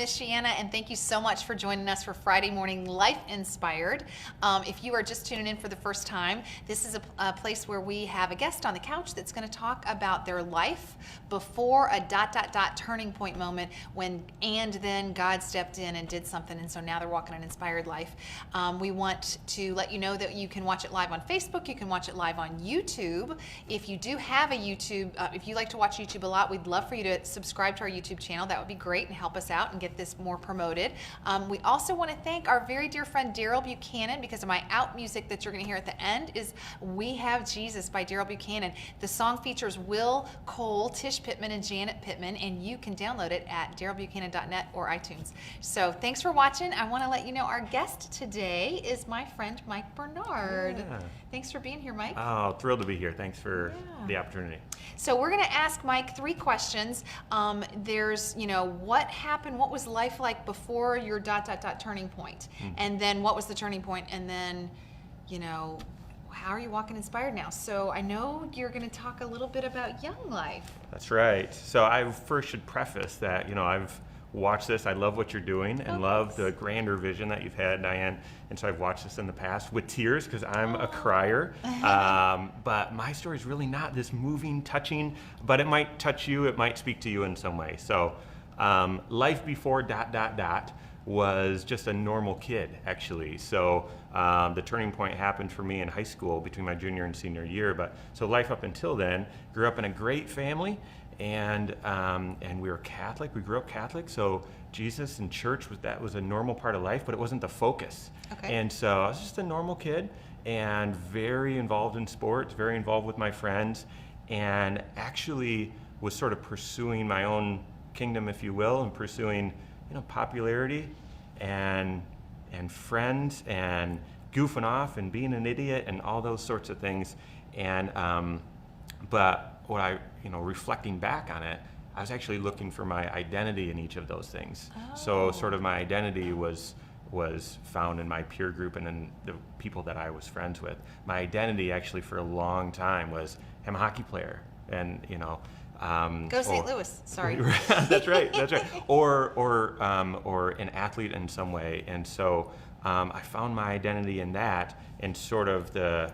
Michiana, and thank you so much for joining us for Friday Morning Life Inspired. If you are just tuning in for the first time, this is a place where we have a guest on the couch that's going to talk about their life before a ... turning point moment when and then God stepped in and did something, and so now they're walking an inspired life. We want to let you know that you can watch it live on Facebook, you can watch it live on YouTube. If you do have a YouTube, if you like to watch YouTube a lot, we'd love for you to subscribe to our YouTube channel. That would be great and help us out and get this more promoted. We also want to thank our very dear friend Daryl Buchanan, because of my out music that you're going to hear at the end is We Have Jesus by Daryl Buchanan. The song features Will Cole, Tish Pittman, and Janet Pittman, and you can download it at darylbuchanan.net or iTunes. So thanks for watching. I want to let you know our guest today is my friend Mike Bernard. Yeah. Thanks for being here, Mike. Oh, thrilled to be here. Thanks for the opportunity. So we're going to ask Mike 3 questions. There's, what happened, what was life like before your ... turning point? And then what was the turning point? And then, how are you walking inspired now? So I know you're going to talk a little bit about Young Life. That's right. So I first should preface that, I've watched this. I love what you're doing and love the grander vision that you've had, Diane. And so I've watched this in the past with tears because I'm a crier. But my story is really not this moving, touching, but it might touch you. It might speak to you in some way. So life before ... was just a normal kid, actually. So the turning point happened for me in high school between my junior and senior year. But so life up until then, grew up in a great family. And we were Catholic. We grew up Catholic, so Jesus and church was a normal part of life, but it wasn't the focus. Okay. And so I was just a normal kid, and very involved in sports, very involved with my friends, and actually was sort of pursuing my own kingdom, if you will, and pursuing popularity and friends and goofing off and being an idiot and all those sorts of things. And but what I reflecting back on it, I was actually looking for my identity in each of those things. So sort of my identity was found in my peer group and in the people that I was friends with. My identity actually for a long time was I'm a hockey player, and Go St. Louis. Sorry. That's right. Or an athlete in some way. And so I found my identity in that, and sort of the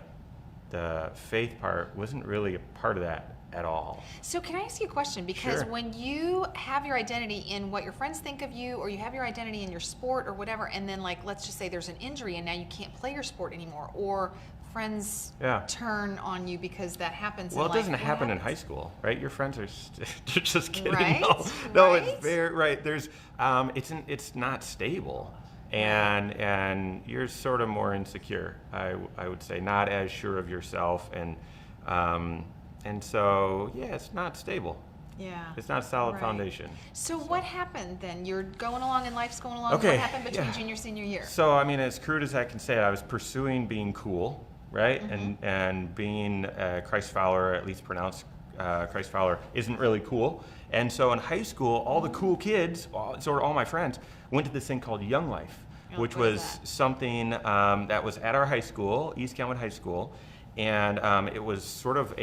faith part wasn't really a part of that at all. So can I ask you a question? Because when you have your identity in what your friends think of you, or you have your identity in your sport or whatever, and then let's just say there's an injury and now you can't play your sport anymore, or friends turn on you because that happens in life. Well, it doesn't happen in high school, right? Your friends are just kidding. Right? No, it's very right. There's it's not stable. And you're sort of more insecure, I would say, not as sure of yourself, and so it's not stable. Yeah. It's not a solid foundation. So what happened then? You're going along and life's going along. Okay. What happened between junior and senior year? So as crude as I can say it, I was pursuing being cool, right? And being a Christ follower, at least pronounced Christ follower, isn't really cool. And so in high school, all the cool kids, sort of all my friends, went to this thing called Young Life, which was something that was at our high school, East Kentwood High School. And it was sort of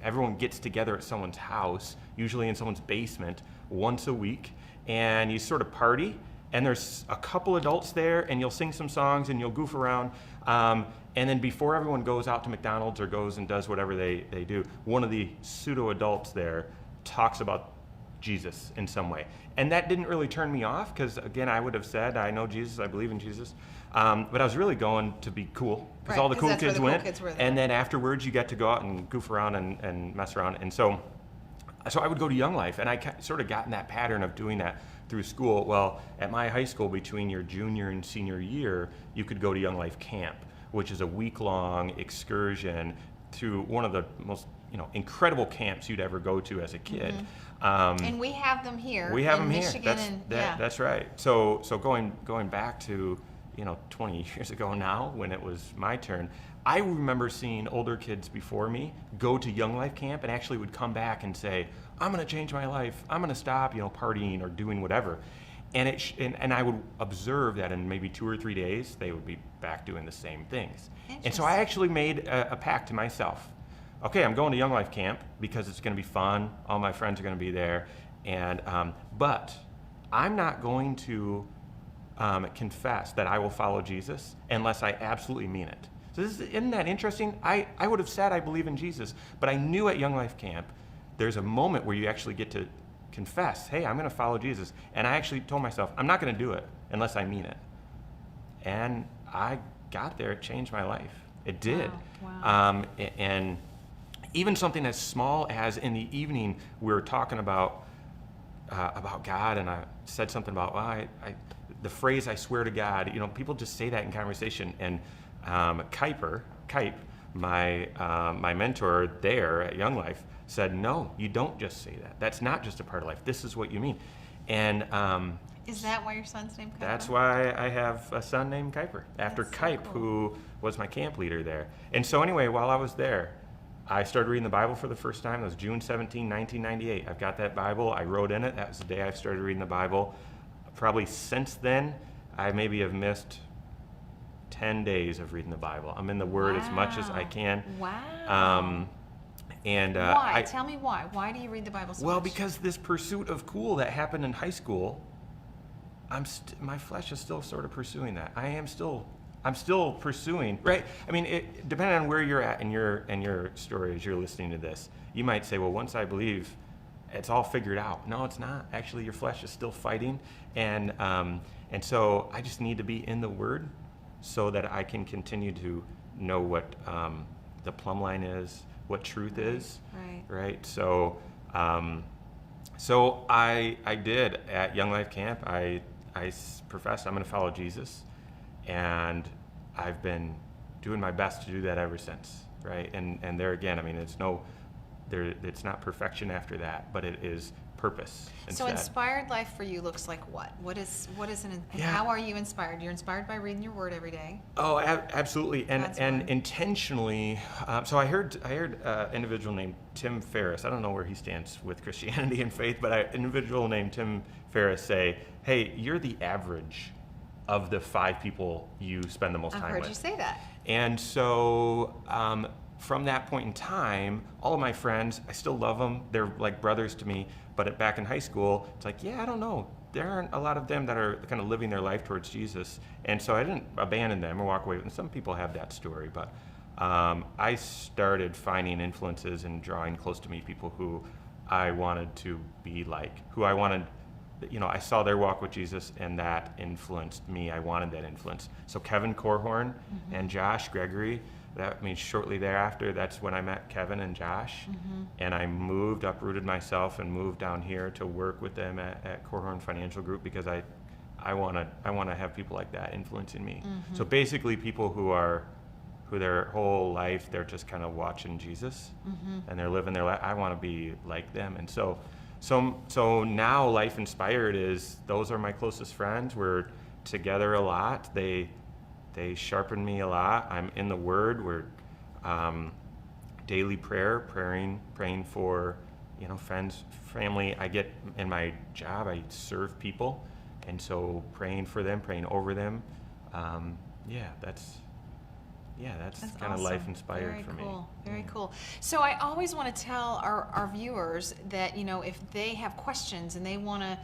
everyone gets together at someone's house, usually in someone's basement, once a week, and you sort of party, and there's a couple adults there, and you'll sing some songs, and you'll goof around, and then before everyone goes out to McDonald's or goes and does whatever they do, one of the pseudo-adults there talks about Jesus in some way. And that didn't really turn me off, because again, I would have said, I know Jesus, I believe in Jesus, but I was really going to be cool, because all the cool kids went, and then afterwards you get to go out and goof around and mess around. And so I would go to Young Life, and I sort of got in that pattern of doing that through school. Well, at my high school, between your junior and senior year, you could go to Young Life Camp, which is a week-long excursion to one of the most incredible camps you'd ever go to as a kid. And we have them here. We have them Michigan here. That's right. So going back to 20 years ago now, when it was my turn, I remember seeing older kids before me go to Young Life Camp and actually would come back and say, I'm going to change my life. I'm going to stop, partying or doing whatever. And I would observe that in maybe 2 or 3 days, they would be back doing the same things. And so I actually made a pact to myself. Okay, I'm going to Young Life Camp because it's going to be fun. All my friends are going to be there. But I'm not going to confess that I will follow Jesus unless I absolutely mean it. So isn't that interesting? I would have said I believe in Jesus, but I knew at Young Life Camp there's a moment where you actually get to confess, hey, I'm going to follow Jesus. And I actually told myself, I'm not going to do it unless I mean it. And I got there. It changed my life. It did. Wow. And even something as small as in the evening, we were talking about God, and I said something about, well, the phrase "I swear to God." People just say that in conversation. And Kipe, my mentor there at Young Life, said, "No, you don't just say that. That's not just a part of life. This is what you mean." And is that why your son's named Kuiper? that's why I have a son named Kuiper, after That's so Kipe, cool. who was my camp leader there. And so anyway, while I was there, I started reading the Bible for the first time. It was June 17, 1998. I've got that Bible. I wrote in it. That was the day I started reading the Bible. Probably since then, I maybe have missed 10 days of reading the Bible. I'm in the Word as much as I can. Wow. Why? Tell me why. Why do you read the Bible so much? Well, because this pursuit of cool that happened in high school, my flesh is still sort of pursuing that. I'm still pursuing, right? I mean, depending on where you're at in your story as you're listening to this, you might say, well, once I believe, it's all figured out. No, it's not. Actually, your flesh is still fighting, and so I just need to be in the Word so that I can continue to know what the plumb line is, what truth is, right? So I did at Young Life Camp. I professed I'm going to follow Jesus, and I've been doing my best to do that ever since, right? And there again, I mean, it's not perfection after that, but it is purpose instead. So inspired life for you looks like what? What is how are you inspired? You're inspired by reading your Word every day. Oh, absolutely, and intentionally. So I heard an individual named Tim Ferriss. I don't know where he stands with Christianity and faith, but an individual named Tim Ferriss say, "Hey, you're the average of the 5 people you spend the most time with." I've heard you say that. And so from that point in time, all of my friends, I still love them. They're like brothers to me. But back in high school, it's like, yeah, I don't know. There aren't a lot of them that are kind of living their life towards Jesus. And so I didn't abandon them or walk away with them. Some people have that story. But I started finding influences and drawing close to me people who I wanted to be like, who I wanted. I saw their walk with Jesus, and that influenced me. I wanted that influence. So Kevin Corhorn and Josh Gregory, that means shortly thereafter, that's when I met Kevin and Josh. And I uprooted myself and moved down here to work with them at Corhorn Financial Group, because I want to have people like that influencing me. So basically people who their whole life, they're just kind of watching Jesus and they're living their life. I want to be like them. And so now Life Inspired those are my closest friends. We're together a lot. They sharpen me a lot. I'm in the Word. We're daily praying for friends, family. I get in my job, I serve people, and so praying for them, praying over them. That's kind of awesome. Life Inspired for me. Very cool. So I always want to tell our viewers that, if they have questions and they want to,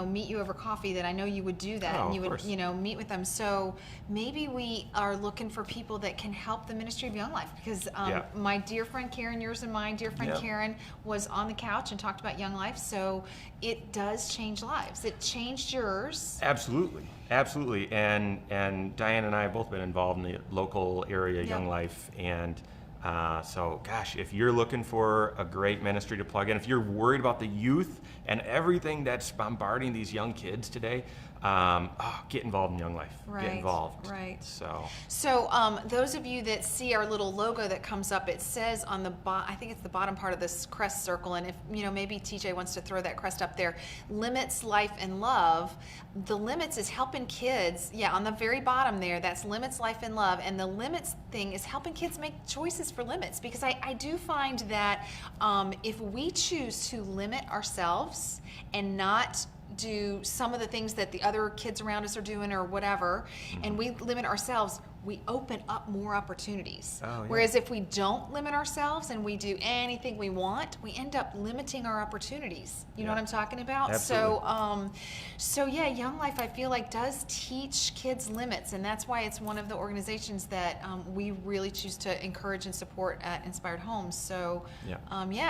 meet you over coffee, that I know you would do that, and you would, meet with them. So maybe we are looking for people that can help the ministry of Young Life, because my dear friend Karen, yours and my dear friend Karen, was on the couch and talked about Young Life. So it does change lives. It changed yours. Absolutely. And Diane and I have both been involved in the local area Young Life, and so gosh, if you're looking for a great ministry to plug in, if you're worried about the youth and everything that's bombarding these young kids today, get involved in Young Life. Get involved. Right. So those of you that see our little logo that comes up, it says on the I think it's the bottom part of this crest circle, and if maybe TJ wants to throw that crest up there, Limits, Life, and Love. The Limits is helping kids. Yeah, on the very bottom there, that's Limits, Life, and Love, and the Limits thing is helping kids make choices for limits, because I do find that if we choose to limit ourselves and not do some of the things that the other kids around us are doing or whatever, and we limit ourselves, we open up more opportunities. Oh, yeah. Whereas if we don't limit ourselves and we do anything we want, we end up limiting our opportunities. You know Yeah. what I'm talking about? Absolutely. So yeah, Young Life, I feel like, does teach kids limits, and that's why it's one of the organizations that we really choose to encourage and support at Inspired Homes. So Yeah.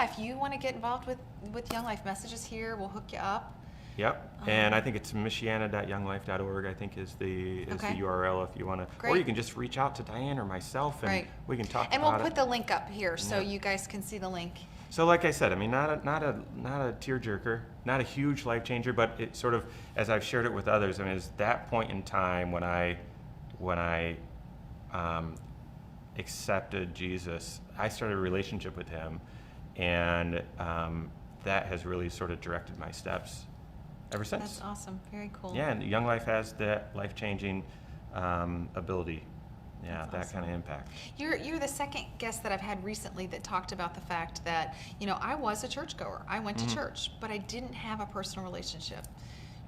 if you want to get involved with Young Life, messages here, we'll hook you up. Yep, and I think it's michiana.younglife.org. I think is the Okay. URL if you want to, or Great. you can just reach out to Diane or myself, and Right. we can talk And about we'll it. put the link up here so Yeah. you guys can see the link. So, like I said, I mean, not a tearjerker, not a huge life changer, but it sort of, as I've shared it with others, I mean, it's that point in time when I accepted Jesus, I started a relationship with Him, and that has really sort of directed my steps ever since. That's awesome. Very cool. Yeah, and Young Life has that life-changing ability. Yeah, That's that awesome. kind of impact. You're the second guest that I've had recently that talked about the fact that, I was a churchgoer. I went to church, but I didn't have a personal relationship.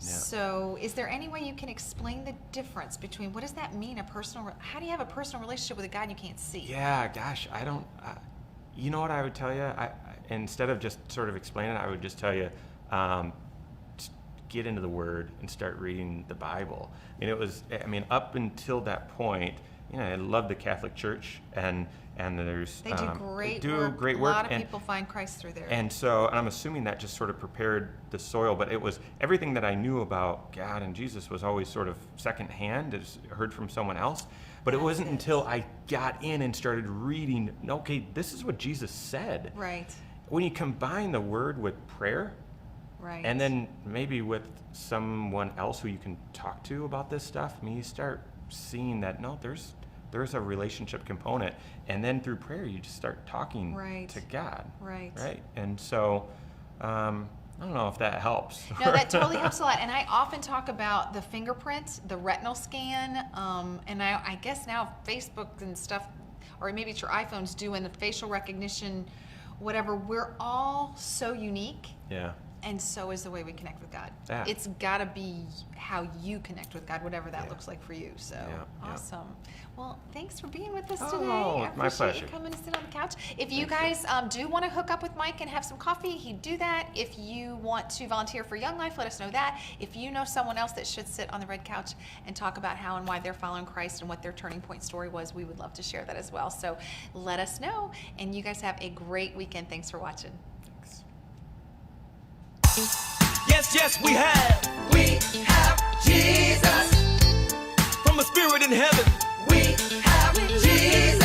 Yeah. So is there any way you can explain the difference between, what does that mean, how do you have a personal relationship with a God you can't see? Yeah, gosh, I don't, you know what I would tell you? Instead of just sort of explaining it, I would just tell you, get into the Word and start reading the Bible. I mean, up until that point, I loved the Catholic Church, and there's They do great they do work. great A work, lot of and, people find Christ through there. and so I'm assuming that just sort of prepared the soil, but it was everything that I knew about God and Jesus was always sort of secondhand, as heard from someone else. But it wasn't until I got in and started reading, okay, this is what Jesus said. Right. When you combine the Word with prayer, Right. and then maybe with someone else who you can talk to about this stuff, I mean, you start seeing that, no, there's a relationship component. And then through prayer, you just start talking Right. to God. Right. Right? And so, I don't know if that helps. No, that totally helps a lot. And I often talk about the fingerprint, the retinal scan, and I guess now Facebook and stuff, or maybe it's your iPhones doing the facial recognition, whatever. We're all so unique. Yeah. And so is the way we connect with God. Yeah. It's got to be how you connect with God, whatever that Yeah. looks like for you. So Yeah. awesome. Well, thanks for being with us Oh, today. I my appreciate pleasure. you coming to sit on the couch. If you guys do want to hook up with Mike and have some coffee, he'd do that. If you want to volunteer for Young Life, let us know that. If you know someone else that should sit on the red couch and talk about how and why they're following Christ and what their turning point story was, we would love to share that as well. So let us know. And you guys have a great weekend. Thanks for watching. Thanks. Yes, we have Jesus from a spirit in heaven. We have Jesus.